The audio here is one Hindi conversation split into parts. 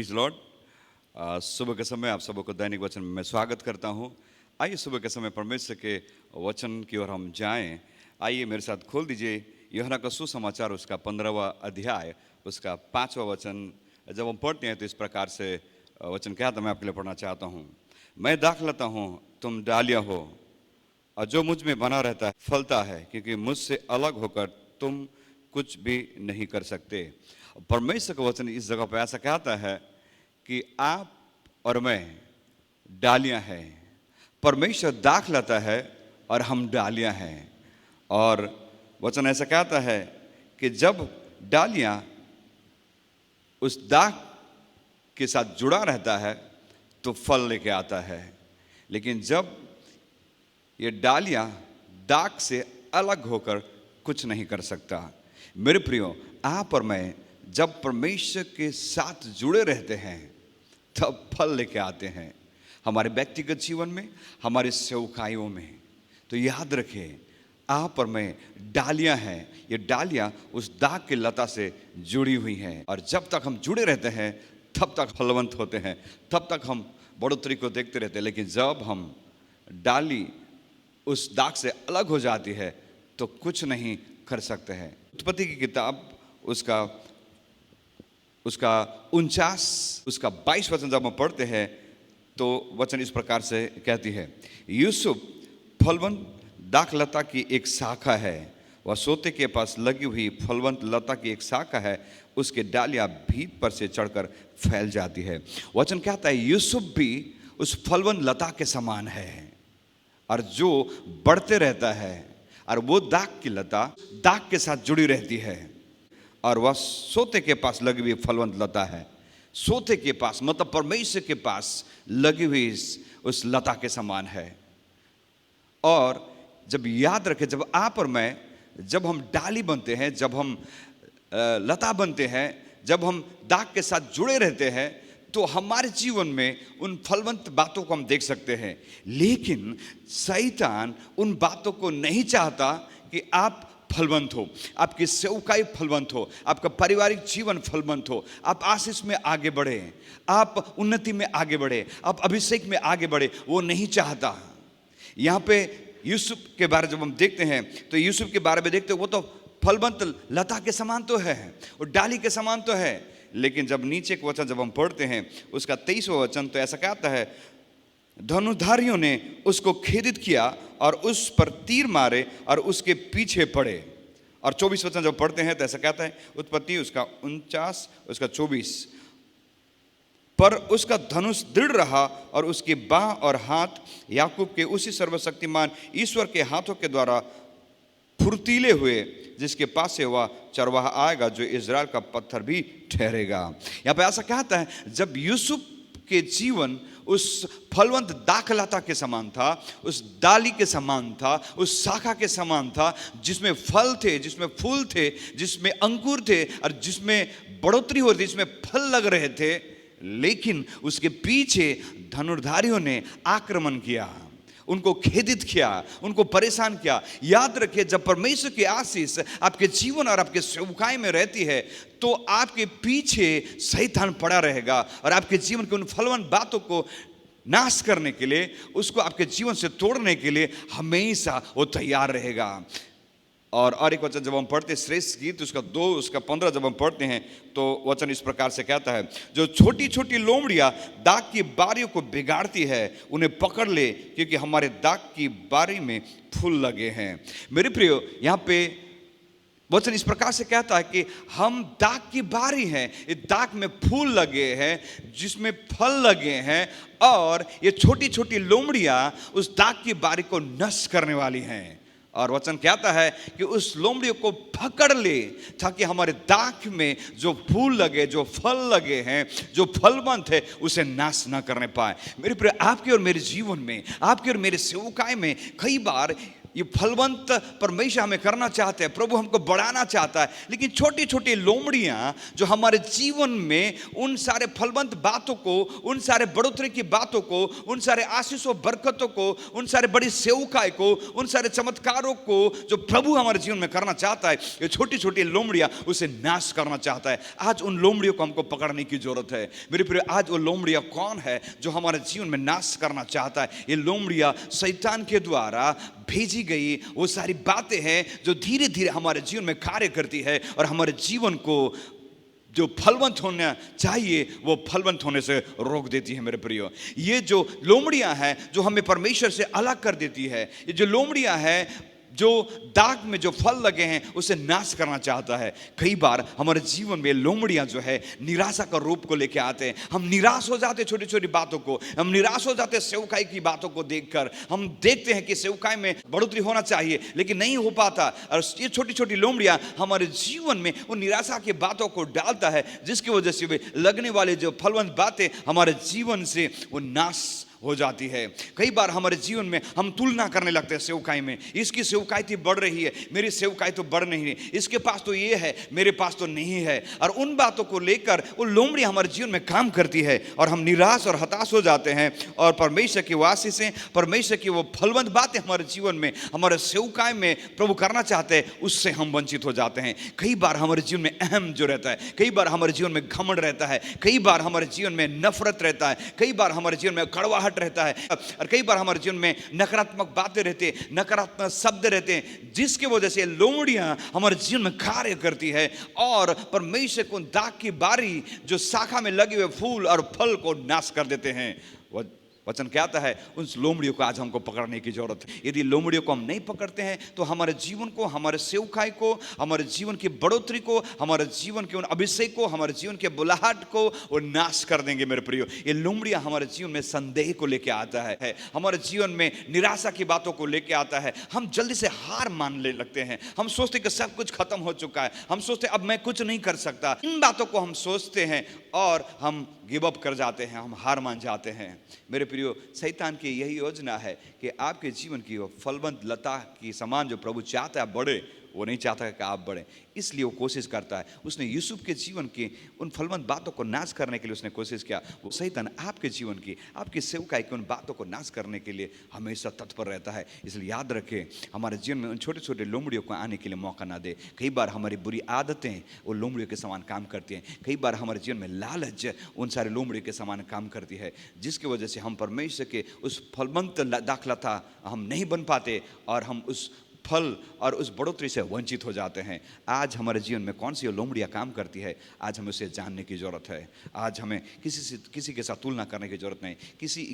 Praise Lord. सुबह के समय आप सबको दैनिक वचन में मैं स्वागत करता हूं। आइए सुबह के समय परमेश्वर के वचन की ओर हम जाएं। आइए मेरे साथ खोल दीजिए यूहन्ना का सुसमाचार उसका 15वां अध्याय उसका 5वां वचन। जब हम पढ़ते हैं तो इस प्रकार से वचन क्या था, मैं आपके लिए पढ़ना चाहता हूँ। मैं दाखलता हूँ, तुम डालियाँ हो, और जो मुझ में बना रहता है फलता है, क्योंकि मुझसे अलग होकर तुम कुछ भी नहीं कर सकते। परमेश्वर का वचन इस जगह पर ऐसा कहता है कि आप और मैं डालियां हैं। परमेश्वर दाख लाता है और हम डालियां हैं। और वचन ऐसा कहता है कि जब डालियां उस दाख के साथ जुड़ा रहता है तो फल लेके आता है, लेकिन जब ये डालियां दाख से अलग होकर कुछ नहीं कर सकता। मेरे प्रियो, आप और मैं जब परमेश्वर के साथ जुड़े रहते हैं तब फल लेके आते हैं, हमारे व्यक्तिगत जीवन में, हमारे सेवकाइयों में। तो याद रखें, आप और मैं डालियां हैं। ये डालियां उस दाग की लता से जुड़ी हुई हैं, और जब तक हम जुड़े रहते हैं तब तक फलवंत होते हैं, तब तक हम बढ़ोतरी को देखते रहते हैं। लेकिन जब हम डाली उस दाग से अलग हो जाती है तो कुछ नहीं कर सकते हैं। उत्पत्ति की किताब उसका 49 उसका 22 वचन जब हम पढ़ते हैं तो वचन इस प्रकार से कहती है, यूसुफ फलवंत दाखलता की एक शाखा है, वह सोते के पास लगी हुई फलवंत लता की एक शाखा है, उसके डालियां भीत पर से चढ़कर फैल जाती है। वचन कहता है यूसुफ भी उस फलवंत लता के समान है, और जो बढ़ते रहता है, और वो दाग की लता दाग के साथ जुड़ी रहती है, और वह सोते के पास लगी हुई फलवंत लता है। सोते के पास मतलब परमेश्वर के पास लगी हुई उस लता के समान है। और जब याद रखें, जब आप और मैं, जब हम डाली बनते हैं, जब हम लता बनते हैं, जब हम दाग के साथ जुड़े रहते हैं, तो हमारे जीवन में उन फलवंत बातों को हम देख सकते हैं। लेकिन शैतान उन बातों को नहीं चाहता कि आप फलवंत हो, आपकी सेवकाई फलवंत हो, आपका पारिवारिक जीवन फलवंत हो, आप आशीष में आगे बढ़े, आप उन्नति में आगे बढ़े, आप अभिषेक में आगे बढ़े। वो नहीं चाहता। यहाँ पे यूसुफ के बारे जब हम देखते हैं तो यूसुफ के बारे में देखते हैं, वो तो फलवंत लता के समान तो है, और डाली के समान तो है। लेकिन जब नीचे के वचन जब हम पढ़ते हैं उसका 23वां वचन, तो ऐसा कहता है, धनुधारियों ने उसको खेदित किया और उस पर तीर मारे और उसके पीछे पड़े। और 24 वचन जब पढ़ते हैं तो ऐसा कहता है, उत्पत्ति उसका 49 उसका 24, पर उसका धनुष दृढ़ रहा और उसकी बाह और हाथ याकूब के उसी सर्वशक्तिमान ईश्वर के हाथों के द्वारा फुर्तीले हुए, जिसके पास से वह चरवाहा आएगा जो इज़राइल का पत्थर भी ठहरेगा। यहाँ पे ऐसा कहता है, जब यूसुफ के जीवन उस फलवंत दाखलता के समान था, उस डाली के समान था, उस शाखा के समान था, जिसमें फल थे, जिसमें फूल थे, जिसमें अंकुर थे, और जिसमें बढ़ोतरी हो रही थी, जिसमें फल लग रहे थे। लेकिन उसके पीछे धनुर्धारियों ने आक्रमण किया, उनको खेदित किया, उनको परेशान किया। याद रखिए, जब परमेश्वर की आशीष आपके जीवन और आपके सेवकाई में रहती है तो आपके पीछे शैतान पड़ा रहेगा, और आपके जीवन के उन फलवंत बातों को नाश करने के लिए, उसको आपके जीवन से तोड़ने के लिए हमेशा वो तैयार रहेगा। और एक वचन जब हम पढ़ते श्रेष्ठ गीत उसका 2 उसका 15 जब हम पढ़ते हैं तो वचन इस प्रकार से कहता है, जो छोटी छोटी लोमड़ियां दाग की बारियों को बिगाड़ती है, उन्हें पकड़ ले, क्योंकि हमारे दाग की बारी में फूल लगे हैं। मेरे प्रियो, यहाँ पे वचन इस प्रकार से कहता है कि हम दाग की बारी हैं, ये दाग में फूल लगे हैं, जिसमें फल लगे हैं, और ये छोटी छोटी लोमड़ियां उस दाग की बारी को नष्ट करने वाली हैं। और वचन कहता है कि उस लोमड़ियों को पकड़ ले, ताकि हमारे दाग में जो फूल लगे, जो फल लगे हैं, जो फलवंत है, उसे नाश ना करने पाए। मेरे प्रिय, आपके और मेरे जीवन में, आपके और मेरे सेवकाई में कई बार ये फलवंत परमेश्वर हमें करना चाहते हैं, प्रभु हमको बढ़ाना चाहता है। लेकिन छोटी छोटी लोमड़ियां जो हमारे जीवन में उन सारे फलवंत बातों को, उन सारे बढ़ोतरी की बातों को, उन सारे आशीषों बरकतों को, उन सारे बड़ी सेवकाई को, उन सारे चमत्कारों को जो प्रभु हमारे जीवन में करना चाहता है, ये छोटी छोटी लोमड़ियां उसे नाश करना चाहता है। आज उन लोमड़ियों को हमको पकड़ने की जरूरत है मेरे प्रिय। आज वो लोमड़ियां कौन है जो हमारे जीवन में नाश करना चाहता है? ये लोमड़ियां शैतान के द्वारा भेजी गई वो सारी बातें हैं जो धीरे धीरे हमारे जीवन में कार्य करती है और हमारे जीवन को जो फलवंत होना चाहिए वो फलवंत होने से रोक देती है मेरे प्रियो। ये जो लोमड़ियां हैं जो हमें परमेश्वर से अलग कर देती है, ये जो लोमड़ियां हैं जो दाग में जो फल लगे हैं उसे नाश करना चाहता है। कई बार हमारे जीवन में लोमड़ियां जो है निराशा का रूप को लेके आते हैं। हम निराश हो जाते हैं छोटी छोटी बातों को, हम निराश हो जाते हैं सेवकाई की बातों को देखकर। हम देखते हैं कि सेवकाई में बढ़ोतरी होना चाहिए लेकिन नहीं हो पाता, और ये छोटी छोटी लोमड़ियां हमारे जीवन में उन निराशा की बातों को डालता है, जिसकी वजह से वे लगने वाले जो फलवंत बातें हमारे जीवन से वो नाश हो जाती है। कई बार हमारे जीवन में हम तुलना करने लगते हैं सेवकाई में, इसकी सेवकाई तो बढ़ रही है, मेरी सेवकाई तो बढ़ नहीं है, इसके पास तो ये है, मेरे पास तो नहीं है। और उन बातों को लेकर वो लोमड़ी हमारे जीवन में काम करती है और हम निराश और हताश हो जाते हैं। और परमेश्वर की आशीषें, परमेश्वर की वो फलवंत बातें हमारे जीवन में, हमारे सेवकाई में प्रभु करना चाहते हैं, उससे हम वंचित हो जाते हैं। कई बार हमारे जीवन में अहम जो रहता है, कई बार हमारे जीवन में घमंड रहता है, कई बार हमारे जीवन में नफरत रहता है, कई बार हमारे जीवन में कड़वाहट रहता है, और कई बार हमारे जीवन में नकारात्मक बातें रहती है, नकारात्मक शब्द रहते हैं, जिसकी वजह से लोमड़ियां हमारे जीवन में कार्य करती है और परमेश्वर को दाग की बारी जो शाखा में लगे हुए फूल और फल को नाश कर देते हैं। वचन कहता है उन लोमड़ियों को आज हमको पकड़ने की जरूरत है। यदि लोमड़ियों को हम नहीं पकड़ते हैं तो हमारे जीवन को, हमारे सेवकाई को, हमारे जीवन की बढ़ोतरी को, हमारे जीवन के उन अभिषेक को, हमारे जीवन के बुलाहट को वो नाश कर देंगे मेरे प्रियो। ये लोमड़ियां हमारे जीवन में संदेह को लेके आता है, हमारे जीवन में निराशा की बातों को लेके आता है। हम जल्दी से हार मानने लगते हैं, हम सोचते कि सब कुछ खत्म हो चुका है, हम सोचते अब मैं कुछ नहीं कर सकता। इन बातों को हम सोचते हैं और हम गिव अप कर जाते हैं, हम हार मान जाते हैं। मेरे प्रियो, शैतान की यही योजना है कि आपके जीवन की वो फलवंत लता की समान जो प्रभु चाहता है बढ़े, वो नहीं चाहता कि आप बढ़े, इसलिए वो कोशिश करता है। उसने यूसुफ के जीवन की उन फलवंत बातों को नाश करने के लिए उसने कोशिश किया। वो शैतान आपके जीवन की, आपकी सेवकाई की उन बातों को नाश करने के लिए हमेशा तत्पर रहता है। इसलिए याद रखें, हमारे जीवन में उन छोटे छोटे लोमड़ियों को आने के लिए मौका ना दे। कई बार हमारी बुरी आदतें वो लोमड़ियों के समान काम करती हैं, कई बार हमारे जीवन में लालच उन सारे लोमड़ियों के समान काम करती है, जिसकी वजह से हम परमेश्वर के उस फलवंत दाखला था हम नहीं बन पाते और हम उस फल और उस बढ़ोतरी से वंचित हो जाते हैं। आज हमारे जीवन में कौन सी लोमड़ियां काम करती है, आज हमें उसे जानने की ज़रूरत है। आज हमें किसी के साथ तुलना करने की ज़रूरत नहीं,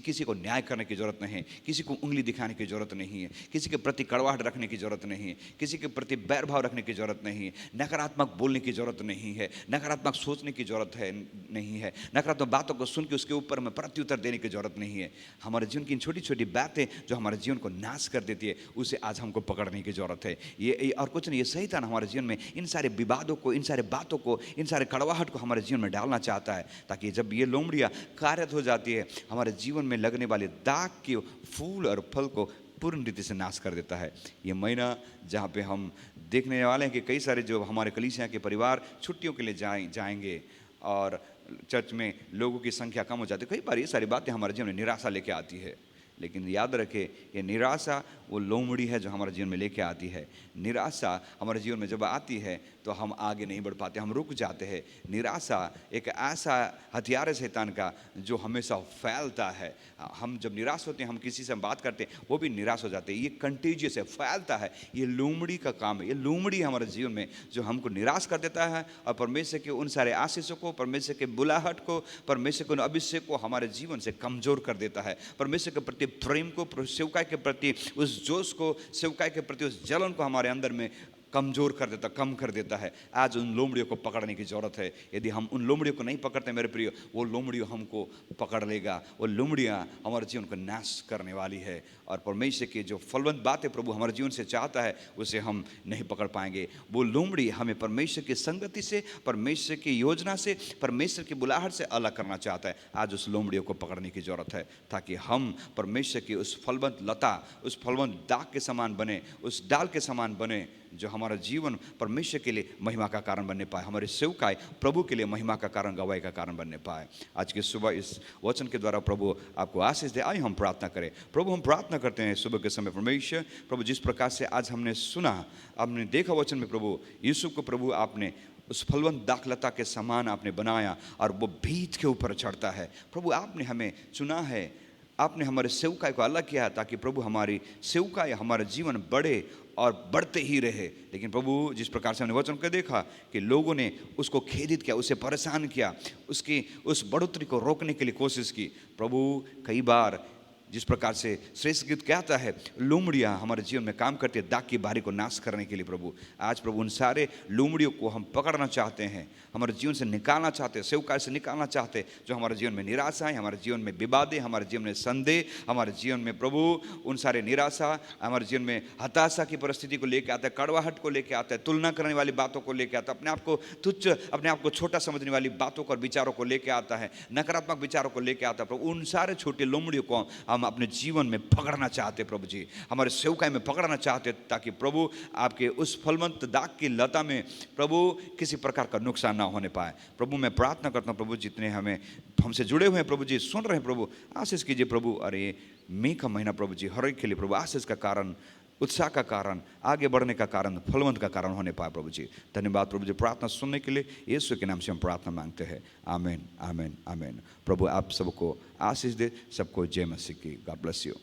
किसी को न्याय करने की ज़रूरत नहीं, किसी को उंगली दिखाने की ज़रूरत नहीं है, किसी के प्रति कड़वाहट रखने की ज़रूरत नहीं है, किसी के प्रति बैरभाव रखने की ज़रूरत नहीं है, नकारात्मक बोलने की ज़रूरत नहीं है, नकारात्मक सोचने की ज़रूरत है नहीं है, नकारात्मक बातों को सुन के उसके ऊपर में प्रत्युत्तर देने की ज़रूरत नहीं है। हमारे जीवन की छोटी छोटी बातें जो हमारे जीवन को नाश कर देती है, उसे आज हमको पकड़ने की जरूरत है। ये और कुछ नहीं, ये शैतान हमारे जीवन में इन सारे विवादों को, इन सारे बातों को, इन सारे कड़वाहट को हमारे जीवन में डालना चाहता है, ताकि जब ये लोमड़ियां कार्यरत हो जाती है, हमारे जीवन में लगने वाले दाग के फूल और फल को पूर्ण रीति से नाश कर देता है। ये महीना जहाँ पे हम देखने वाले हैं कि कई सारे जो हमारे कलीसिया के परिवार छुट्टियों के लिए जाएंगे और चर्च में लोगों की संख्या कम हो जाती है। कई बार ये सारी बातें हमारे जीवन में निराशा लेके आती है, लेकिन याद रखें ये निराशा वो लोमड़ी है जो हमारे जीवन में लेके आती है। निराशा हमारे जीवन में जब आती है तो हम आगे नहीं बढ़ पाते, हम रुक जाते हैं। निराशा एक ऐसा हथियार है शैतान का जो हमेशा फैलता है। हम जब निराश होते हैं, हम किसी से बात करते हैं, वो भी निराश हो जाते हैं। ये कंटेजियस है, फैलता है। ये लोमड़ी का काम है। ये लोमड़ी हमारे जीवन में जो हमको निराश कर देता है और परमेश्वर के उन सारे आशीषों को, परमेश्वर के बुलाहट को, परमेश्वर के उन अभिषेक को हमारे जीवन से कमजोर कर देता है। परमेश्वर के प्रति प्रेम को, सेवकाई के प्रति उस जोश को, सेवकाई के प्रति उस जलन को हमारे अंदर में कमज़ोर कर देता, कम कर देता है। आज उन लोमड़ियों को पकड़ने की ज़रूरत है। यदि हम उन लोमड़ियों को नहीं पकड़ते मेरे प्रिय, वो लोमड़ियों हमको पकड़ लेगा। वो लोमड़ियाँ हमारे जीवन को नाश करने वाली है। और परमेश्वर की जो फलवंत बातें प्रभु हमारे जीवन से चाहता है उसे हम नहीं पकड़ पाएंगे। वो लोमड़ी हमें परमेश्वर की संगति से, परमेश्वर की योजना से, परमेश्वर की बुलाहट से अलग करना चाहता है। आज उस लोमड़ियों को पकड़ने की ज़रूरत है ताकि हम परमेश्वर की उस फलवंत लता, उस फलवंत दाग के समान बने, उस डाल के समान बने, जो हमारा जीवन परमेश्वर के लिए महिमा का कारण बनने पाए, हमारी सेवकाई प्रभु के लिए महिमा का कारण, गवाही का कारण बनने पाए। आज की सुबह इस वचन के द्वारा प्रभु आपको आशीष दे। आइए हम प्रार्थना करें। प्रभु हम प्रार्थना करते हैं सुबह के समय परमेश्वर प्रभु, जिस प्रकार से आज हमने सुना, हमने देखा वचन में प्रभु, यूसुफ को प्रभु आपने उस फलवंत दाखलता के समान आपने बनाया और वो भीत के ऊपर चढ़ता है। प्रभु आपने हमें चुना है, आपने हमारे सेवकाई को अलग किया है ताकि प्रभु हमारी सेवकाई, हमारा जीवन बढ़े और बढ़ते ही रहे। लेकिन प्रभु जिस प्रकार से हमने वचन को देखा कि लोगों ने उसको खेदित किया, उसे परेशान किया, उसकी उस बढ़ोतरी को रोकने के लिए कोशिश की। प्रभु कई बार जिस प्रकार से श्रेष्ठ गीत कहता है, लोमड़ियाँ हमारे जीवन में काम करती है दाग की बारी को नाश करने के लिए। प्रभु आज प्रभु उन सारे लोमड़ियों को हम पकड़ना चाहते हैं, हमारे जीवन से निकालना चाहते हैं, सेवकाई से निकालना चाहते हैं, जो हमारे जीवन में निराशा है, हमारे जीवन में विवादें, हमारे जीवन में संदेह, हमारे जीवन में प्रभु उन सारे निराशा, हमारे जीवन में हताशा की परिस्थिति को लेकर आता है, कड़वाहट को लेकर आता है, तुलना करने वाली बातों को लेकर आता है, अपने आप को तुच्छ, अपने आप को छोटा समझने वाली बातों और विचारों को लेकर आता है, नकारात्मक विचारों को लेकर आता है। प्रभु उन सारे छोटे लोमड़ियों को हम अपने जीवन में पकड़ना चाहते प्रभु जी, हमारे सेवकाई में पकड़ना चाहते, ताकि प्रभु आपके उस फलवंत दाग की लता में प्रभु किसी प्रकार का नुकसान ना होने पाए। प्रभु मैं प्रार्थना करता हूँ प्रभु, जितने हमसे जुड़े हुए हैं प्रभु जी, सुन रहे हैं प्रभु, आशीष कीजिए प्रभु। अरे मई का महीना प्रभु जी हर एक के लिए प्रभु आशीष का कारण, उत्साह का कारण, आगे बढ़ने का कारण, फलवंत का कारण होने पाए प्रभु जी। धन्यवाद प्रभु जी, प्रार्थना सुनने के लिए यीशु के नाम से हम प्रार्थना मांगते हैं। आमीन, आमीन, आमीन। प्रभु आप सबको आशीष दे, सबको जय मसीह की। God bless you.